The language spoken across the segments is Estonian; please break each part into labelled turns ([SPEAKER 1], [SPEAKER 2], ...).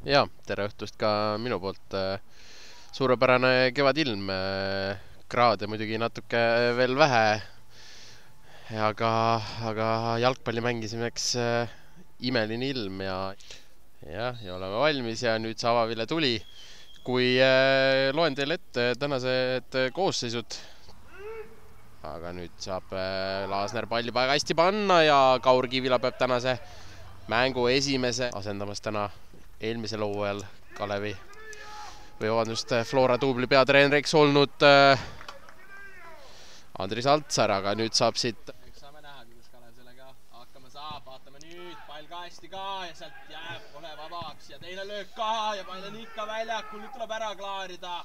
[SPEAKER 1] Ja, tere õhtust ka minu poolt. Suurepärane kevadilm. Kraade muidugi natuke veel vähe. Aga jalgpalli mängisimeks imeline ilm ja oleme valmis ja nüüd see avavile tuli. Kui loen teile ette tänased koosseisud. Aga nüüd saab Laasner palli hästi panna ja Kaur Kivila peab tänase mängu esimese asendamas täna eelmisel hooajal Kalevi või vabandust, Flora duubli peatreeneriks olnud Andris Altsar, aga nüüd saab siit
[SPEAKER 2] saame näha, kuidas Kalev sellega hakkama saab, vaatame nüüd, pall ka hästi ka ja sealt jääb Kole vabaks ja teine löök ka ja pall on ikka väljakul, nüüd tuleb ära klaarida.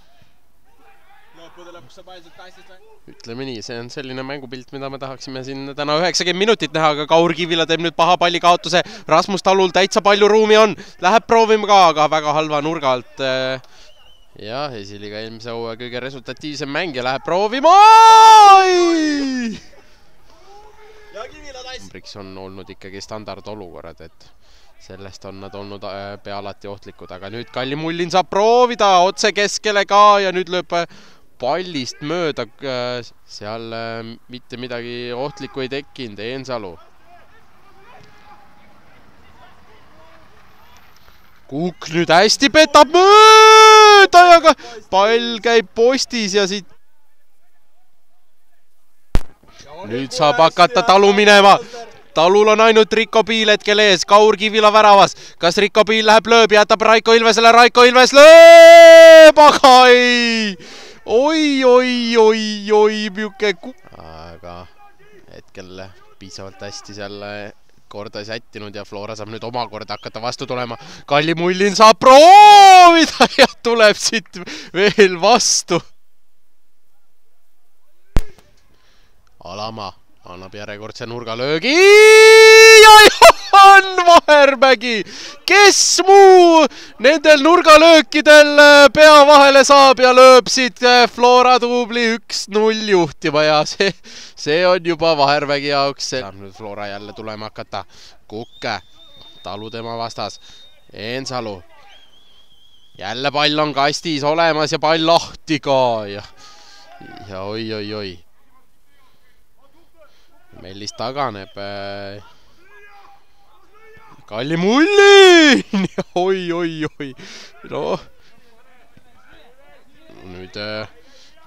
[SPEAKER 2] Lõppude lõpuks see pall sealt kastist välja.
[SPEAKER 1] Ütleme nii, see on selline mängupilt, mida me tahaksime siin täna 90 minutit näha, aga Kaur Kivila teeb nüüd paha pallikaotuse. Rasmus Talul täitsa palju ruumi on, läheb proovima ka, aga väga halva nurga alt. Ja esiliiga eelmise hooaja kõige resultatiivsem mängija läheb proovima.
[SPEAKER 2] Ja Kivila taist.
[SPEAKER 1] Numbriks on olnud ikkagi standardolukorrad, et sellest on nad olnud pea alati ohtlikud, aga nüüd Kalli Mullin saab proovida otse keskele ka ja nüüd lööb pallist mööda. Seal mitte midagi ohtlikku ei tekkinud, Eensalu. Kukk nüüd hästi petab mööda ja pall käib postis ja siit nüüd saab hakata Talu minema. Talul on ainult Rikko Piil hetkel ees, Kaur Kivila väravas. Kas Rikko Piil läheb lööb, jätab Raiko Ilvesele, Raiko Ilves lööb, aga ei. Oi, miuke aga hetkel piisavalt hästi seal korda sättinud ja Flora saab nüüd omakorda hakata vastu tulema. Kalli Mullin saab proovida ja tuleb siit veel vastu. Alama annab järjekordse nurgalöögi ja Johan Vahermägi, kes muu nendel nurgalöökidel pea vahele saab ja lööb siit Flora duubli 1-0 juhtima ja see on juba Vahermägi jaoks. Saab nüüd Flora jälle tulema hakata. Kukke, Talu tema vastas, Eensalu. Jälle pall on kastis olemas ja pall lahti ka ja oi. Mellis taganeb. Kalli Mullin! Oi. No. Nüüd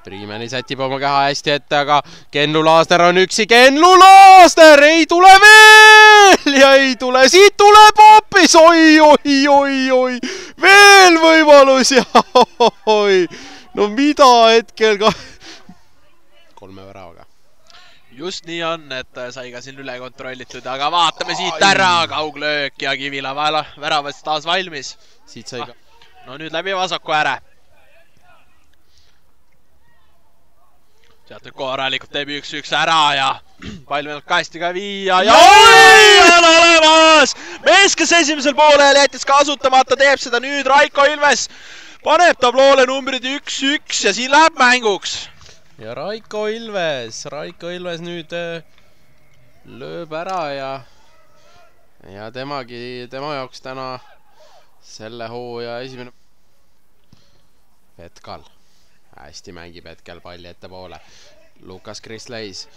[SPEAKER 1] Priimeni sätib oma keha hästi ette, aga Kenlu Laasner on üksi. Kenlu Laasner ei tule veel ja ei tule. Siit tuleb hoopis. Oi. Veel võimalus ja oi. No mida hetkel ka. 3 väravaga.
[SPEAKER 2] Just nii on, et sai ka siin üle kontrollitud, aga vaatame siit ära, kauglöök ja Kivila väravast taas valmis.
[SPEAKER 1] Siit sai ka.
[SPEAKER 2] No nüüd läbi vasaku ääre. Sealt nüüd korralikult teeb 1-1 ära ja pall veel kasti ka viia ja on olemas! Mees, kes esimesel poolel jättis kasutamata, teeb seda nüüd Raiko Ilves. Paneb tabloole numbrid 1-1 ja siin läheb mänguks.
[SPEAKER 1] Ja Raiko Ilves nüüd lööb ära ja tema jaoks täna selle hooaja esimene Petkal. Hästi mängib hetkel palli ettepoole. Lukas Kristleis.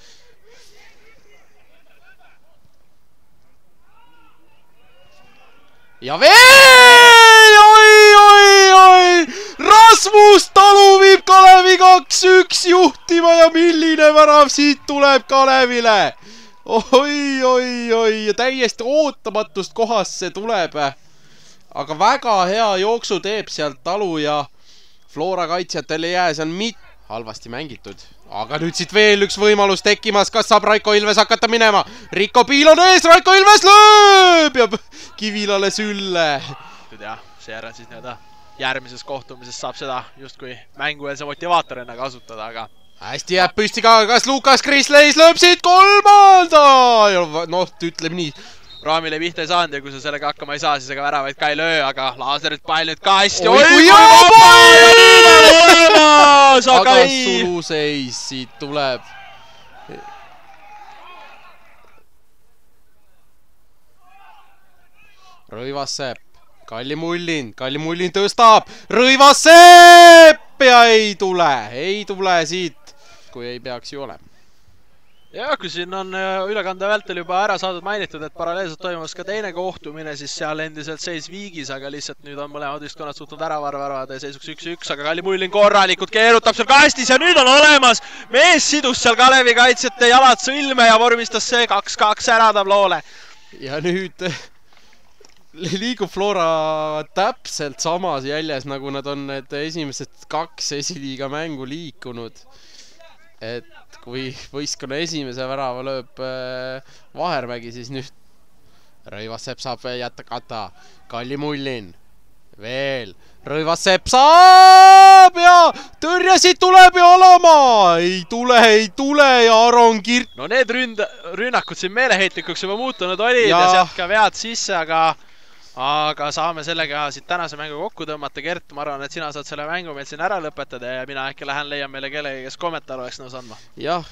[SPEAKER 1] Ja veel! Oi! Rasmus Talu viib Kalevi 2-1 juhtima ja milline värav siit tuleb Kalevile. Oi. Täiesti ootamatust kohast see tuleb. Aga väga hea jooksu teeb sealt Talu ja Flora kaitsjatel ei jää, see on halvasti mängitud. Aga nüüd siit veel üks võimalus tekkimas, kas saab Raiko Ilves hakata minema? Rikko Piil on ees, Raiko Ilves lööb ja Kivilale sülle.
[SPEAKER 2] Jah, seejärel siis järgmises kohtumises saab seda justkui mängueelse motivaatorina kasutada, aga
[SPEAKER 1] hästi jääb püsti ka, kas Lukas Kristleis lööb siit 3. Noh, ütleme nii.
[SPEAKER 2] Raamile pihta ei saanud ja kui sa sellega hakkama ei saa, siis ega väravaid ka ei löö, aga Laasnerit pall nüüd ka hästi.
[SPEAKER 1] Aga suluseis siit tuleb. Rõivas Sepp Kalli Mullin tõstab, Rõivas-Sepp ja ei tule siit, kui ei peaks ju olema.
[SPEAKER 2] Ja kui siin on ülekande vältel juba ära saadud mainitud, et paralleelselt toimus ka teine kohtumine, siis seal endiselt seis viigis, aga lihtsalt nüüd on mõlemad võistkonnad suutnud ära varvada ja seisuks 1-1, aga Kalli Mullin korralikult keerutab seal kastis ja nüüd on olemas. Mees sidus seal Kalevi kaitsjate jalad sõlme ja vormistas see 2-2 ära tabloole.
[SPEAKER 1] Ja nüüd liigub Flora täpselt samas jäljes, nagu nad on need esimesed 2 esiliiga mängu liikunud. Et kui võistkonna esimese värava lööb Vahermägi, siis nüüd Rõivas-Sepp saab jätta kata. Kalli Mullin veel. Rõivas-Sepp saab ja tõrjesid tuleb ja olema. Ei tule ja Aron Kirt.
[SPEAKER 2] No need rünnakud siin meeleheitlikuks juba muutunud olid ja sealt ka vead sisse, aga saame sellega siit tänase mängu kokku tõmmata. Gert, ma arvan, et sina saad selle mängu meil siin ära lõpetada ja mina äkki lähen leian meile kellegi, kes kommentaar oleks nõus andma.
[SPEAKER 1] Jah,